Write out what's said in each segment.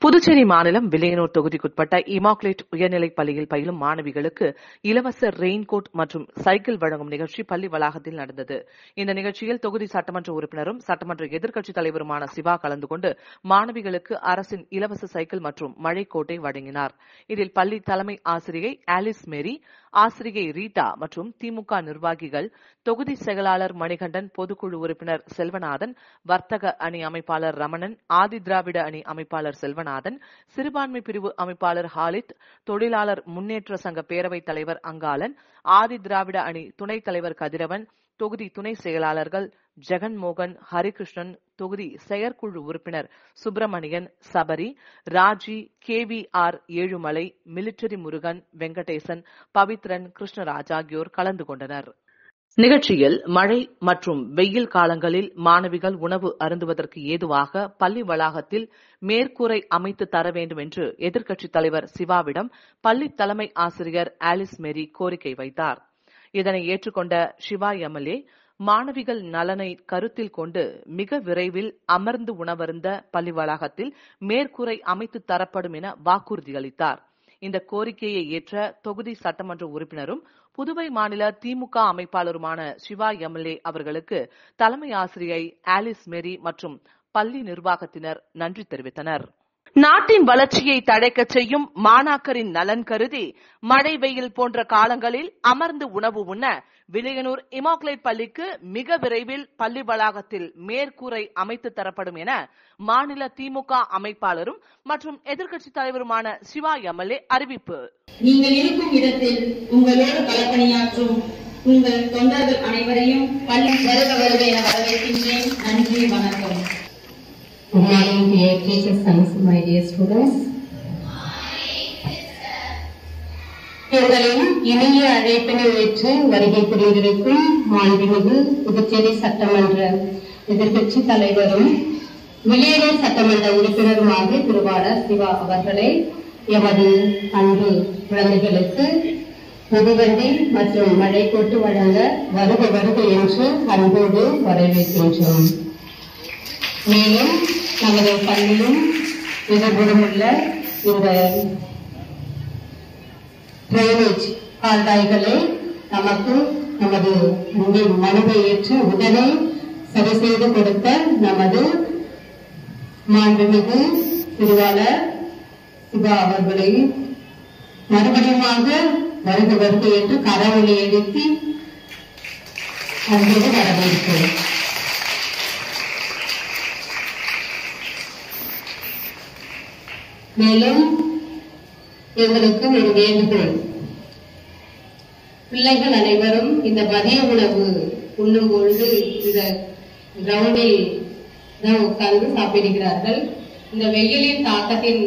புதுச்சேரி மாநிலம் வில்லியனூர் தொகுதிக்குட்பட்ட இமாக்குலேட் உயர்நிலைப் பள்ளியில் பயிலும் மாணவிகளுக்கு இலவச ரெயின்கோட் மற்றும் சைக்கிள் வழங்கும் நிகழ்ச்சி பள்ளி வளாகத்தில் நடந்தது. இந்த நிகழ்ச்சியில் தொகுதி சட்டமன்ற உறுப்பினரும் சட்டமன்ற எதிர்க்கட்சித் தலைவருமான சிவா கலந்து கொண்டு மாணவிகளுக்கு அரசின் இலவச சைக்கிள் மற்றும் மழைக்கோட்டை வழங்கினார். இதில் பள்ளி தலைமை ஆசிரியை ஆலிஸ் மேரி, ஆசிரியை ரீட்டா மற்றும் திமுக நிர்வாகிகள், தொகுதி செயலாளர் மணிகண்டன், பொதுக்குழு உறுப்பினர் செல்வநாதன், வர்த்தக அணி அமைப்பாளர் ரமணன், ஆதி திராவிட அணி அமைப்பாளர் செல்வநாதன், சிறுபான்மை பிரிவு அமைப்பாளர் ஹாலித், தொழிலாளர் முன்னேற்ற சங்க பேரவைத் தலைவர் அங்காளன், ஆதி திராவிட அணி துணைத் தலைவர் கதிரவன், தொகுதி துணை செயலாளர்கள் ஜெகன்மோகன், ஹரிகிருஷ்ணன், தொகுதி செயற்குழு உறுப்பினர் சுப்பிரமணியன், சபரி, ராஜி, KVR ஏழுமலை, மிலிட்டரி முருகன், வெங்கடேசன், பவித்ரன், கிருஷ்ணராஜ் ஆகியோர் கலந்து கொண்டனர். நிகழ்ச்சியில் மழை மற்றும் வெயில் காலங்களில் மாணவிகள் உணவு அருந்துவதற்கு ஏதுவாக பள்ளி வளாகத்தில் மேற்கூரை அமைத்து தர வேண்டும் என்று எதிர்க்கட்சித் தலைவர் சிவாவிடம் பள்ளி தலைமை ஆசிரியர் ஆலிஸ் மேரி கோரிக்கை வைத்தார். இதனை ஏற்றுக்கொண்ட சிவா MLA மாணவிகள் நலனை கருத்தில் கொண்டு மிக விரைவில் அமர்ந்து உணவருந்த பள்ளி வளாகத்தில் மேற்கூரை அமைத்து தரப்படும் என வாக்குறுதியளித்தார். இந்த கோரிக்கையை ஏற்ற தொகுதி சட்டமன்ற உறுப்பினரும் புதுவை மாநில திமுக அமைப்பாளருமான சிவா MLA அவர்களுக்கு தலைமை ஆசிரியை ஆலிஸ் மேரி மற்றும் பள்ளி நிர்வாகத்தினர் நன்றி தெரிவித்தனர். நாட்டின் வளர்ச்சியை தழைக்கச் செய்யும் மாணாக்கரின் நலன் கருதி மழை வெயில் போன்ற காலங்களில் அமர்ந்து உணவு உண்ண வில்லியனூர் இமாக்குலேட் பள்ளிக்கு மிக விரைவில் பள்ளி வளாகத்தில் மேற்கூரை அமைத்து தரப்படும் என மாநில திமுக அமைப்பாளரும் மற்றும் எதிர்க்கட்சித் தலைவருமான சிவா MLA அறிவிப்பு. நீங்கள் இருக்கும் இடத்தில் உங்களோடு களப்பணியாற்றும் உங்கள் தொண்டர்கள் அனைவரையும் பள்ளி வருக என வரவேற்கின்றேன். நன்றி, வணக்கம். Good morning, dear teachers and my dear students. எங்களின் இனிய அழைப்பினை ஏற்று வருகை புரிந்திருக்கும் மாண்புமிகு புதுச்சேரி சட்டமன்ற எதிர்க்கட்சி தலைவரும் வில்லியனூர் சட்டமன்ற உறுப்பினருமாக திருவாளர் சிவா அவர்களை எமது அன்பு குழந்தைகளுக்கு மிதிவண்டி மற்றும் மழைக்கோட்டு வழங்க வருக வருக என்று அன்போடு வரவேற்கின்றோம். மேலும் நமது பள்ளியும் எதிர்புறமுள்ள இந்த டிரைனேஜ் கால்வாய்களை நமக்கு நமது மனுவை ஏற்று உடனே சரி செய்து கொடுத்த நமது மாண்புமிகு திருவாளர் சிவா அவர்களை மறுபடியுமாக வருக வருக என்று கரவொலி எழுப்பி அன்போடு வரவேற்போம். மேலும் எங்களுக்கு ஒரு வேண்டுகோள், பிள்ளைகள் அனைவரும் இந்த மதிய உணவு உண்ணும் பொழுது இந்த கிரவுண்டில் உட்கார்ந்து சாப்பிடுகிறார்கள். இந்த வெயிலின் தாக்கத்தின்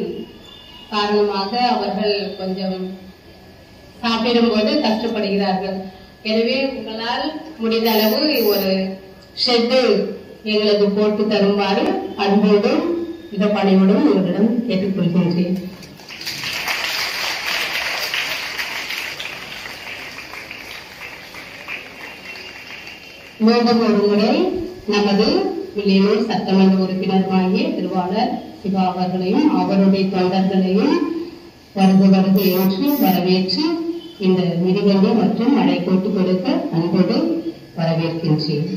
காரணமாக அவர்கள் கொஞ்சம் சாப்பிடும்போது கஷ்டப்படுகிறார்கள். எனவே உங்களால் முடிந்த அளவு ஒரு ஷெட்டு எங்களுக்கு போட்டு தருமாறு அன்போடும் இந்த பணியோடும் உங்களிடம் கேட்டுக்கொள்கின்றேன். மீண்டும் ஒரு முறை நமது வில்லியனூர் சட்டமன்ற உறுப்பினருமாகிய திருவாளர் சிவா அவர்களையும் அவருடைய தொண்டர்களையும் வருக வருக என்று வரவேற்று இந்த மிதிவண்டி மற்றும் மழைக்கோட்டு கொடுக்க அன்போடு வரவேற்கின்றேன்.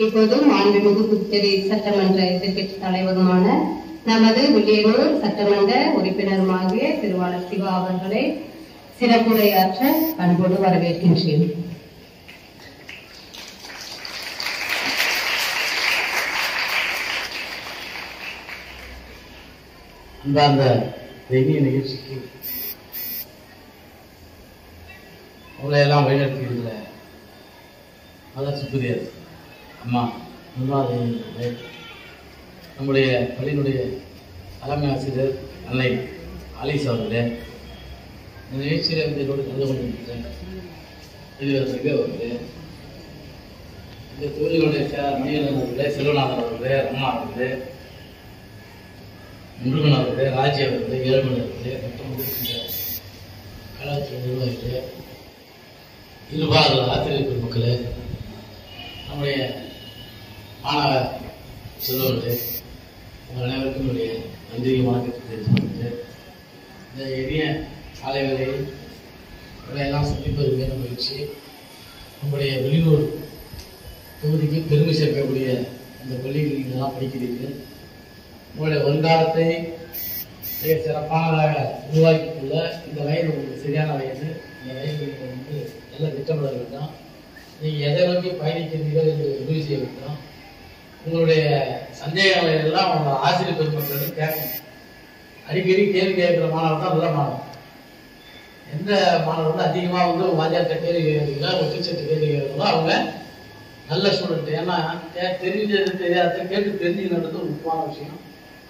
இப்போது மாண்புமிகு புதுச்சேரி சட்டமன்ற எதிர்க்கட்சி தலைவருமான நமது வில்லியனூர் சட்டமன்ற உறுப்பினருமாகிய திருவாளர் சிவா அவர்களை சிறப்புரையாற்ற அன்போடு வரவேற்கின்றேன். அந்த இனிய நிகழ்ச்சிக்கு உங்களை எல்லாம் வழிநடத்தியுள்ள சுப்ரியர் அம்மா நிர்வாகிகளே, நம்முடைய பள்ளியினுடைய தலைமை ஆசிரியர் அன்னை ஆலிஸ் அவர்களே, இந்த நிகழ்ச்சியில் என்னோடு கலந்து கொண்டிருக்கிறேன் அவர்களே, இந்த தொழிலுடைய மணிகண்டன் அவர்களே, செல்வநாதன் அவர்களே, அம்மா அவர்களே, முருகன் அவர்களே, ராஜி அவர்களே, ஏழுமலை அவர்களே, மற்றும் கலாச்சார நிர்வாகிகளே, இருபாத ஆசிரியர் பெருமக்களே, நம்முடைய மாணவ செல்வர்களே, உங்கள் அனைவருக்கும் என்னுடைய நன்றியை வணக்கத்தை தெரிவித்து இந்த எளிய காலை வேளையில் எல்லாம் சந்திப்பது மிக மகிழ்ச்சி. நம்முடைய வெளியூர் தொகுதிக்கு பெருமை சேர்க்கக்கூடிய இந்த பள்ளியில் நீங்கள்லாம் படிக்கிறீர்கள். உங்களுடைய வருங்காலத்தை மிக சிறப்பானதாக உருவாக்கிக்கொள்ள இந்த வயது உங்களுக்கு சரியான வயது. இந்த வயது நீங்கள் வந்து நல்ல திட்டமிட வேண்டும். நீங்கள் எதை நோக்கி பயணிக்கிறீர்கள் என்று உதவி செய்ய வேண்டும். உங்களுடைய சந்தேகங்களை எல்லாம் உங்கள் ஆசிரியர் பெருமக்களிடம் கேட்கணும். அடிக்கடி கேள்வி கேட்கிற மாணவர் தான் நல்ல மாணவர். எந்த மாணவர் வந்து அதிகமாக வந்து வாத்தியார்கிட்ட கேள்வி கேட்குறீங்களா, ஒரு டீச்சர்கிட்ட கேள்வி கேட்குறீங்களோ அவங்க நல்ல ஸ்டூடெண்ட். ஏன்னா தெரிஞ்சது தெரியாத கேட்டு தெரிஞ்சுக்கிறது ஒரு முக்கியமான விஷயம்.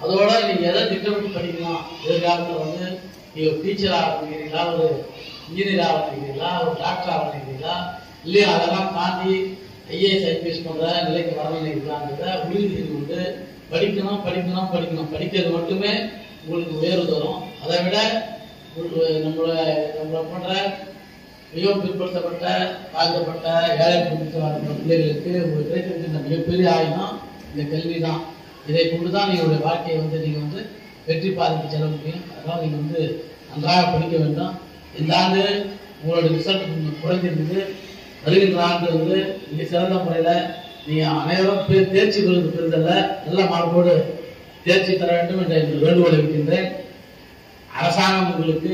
அதோட நீங்கள் எதை திட்டமிட்டு படிக்கலாம். எதிர்காலத்தில் வந்து நீங்கள் ஒரு டீச்சர் ஆரம்பிக்கிறீங்களா, ஒரு இன்ஜினியர் ஆரம்பிக்கிறீங்களா, ஒரு டாக்டர் ஆரம்பிக்கிறீங்களா, இல்லையா அதெல்லாம் தாண்டி ஐஏஎஸ் ஐபிஎஸ் போன்ற நிலைக்கு வர நினைக்கலான்றத உறுதி செய்து கொண்டு படிக்கணும் படிக்கணும் படிக்கணும். படிக்கிறது மட்டுமே உங்களுக்கு உயர்வு தரும். அதை விட நம்மளை போன்ற மிகவும் பிற்படுத்தப்பட்ட தாழ்த்தப்பட்ட ஏழை பிள்ளைகளுக்கு உங்களுக்கு கிடைத்திருக்கின்ற மிகப்பெரிய ஆயுதம் இந்த கல்வி தான். இதை கொண்டுதான் நீங்களுடைய வாழ்க்கையை வந்து நீங்கள் வந்து வெற்றி பாதைக்கு செல்ல முடியும். அதனால் நீங்கள் வந்து நன்றாக படிக்க வேண்டும். இந்த ஆண்டு உங்களுடைய ரிசல்ட் குறைந்திருந்தது. வருகின்ற ஆண்டு வந்து மிக சிறந்த முறையில் நீங்கள் அனைவரும் தேர்ச்சி பெறுதல்ல நல்ல மார்க்கோடு தேர்ச்சி தர வேண்டும் என்ற வேண்டுகோளை வைக்கின்றேன். அரசாங்கம் உங்களுக்கு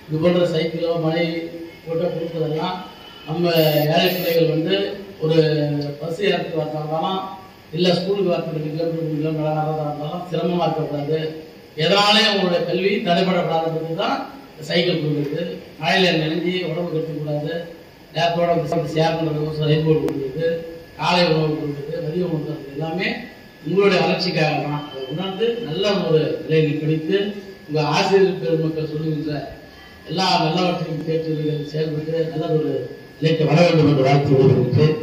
இது போன்ற சைக்கிளோ மழை போட்டோ கொடுப்பதெல்லாம் நம்ம ஏழை பிள்ளைகள் வந்து ஒரு பஸ் இடத்துக்கு வரதா இருந்தாலும் இல்லை ஸ்கூலுக்கு வரது 2 கிலோமீட்டர் வரதா இருந்தாலும் சிரமமாக இருக்கக்கூடாது. எதனாலே உங்களுடைய கல்வி தடைபடக்கூடாதுன்றது தான் சைக்கிள் கொடுக்குறது. மழையில் நினைஞ்சி உடம்பு கட்டக்கூடாது. நேரத்தோட ஷேர் பண்ணுறது ரெயின் கோட் கொடுக்குறது, காலை உணவு கொடுக்குறது, மதிய உணவு கொடுக்குறது எல்லாமே உங்களுடைய வளர்ச்சிக்காக தான். அதை உணர்ந்து நல்ல ஒரு நிலையை படித்து உங்கள் ஆசிரியர் பெருமக்கள் சொல்லுகின்ற எல்லா நல்லவற்றையும் கேட்டு செயல்பட்டு நல்ல ஒரு நிலைக்கு வர வேண்டும் என்று வாழ்த்து வருகிறேன்.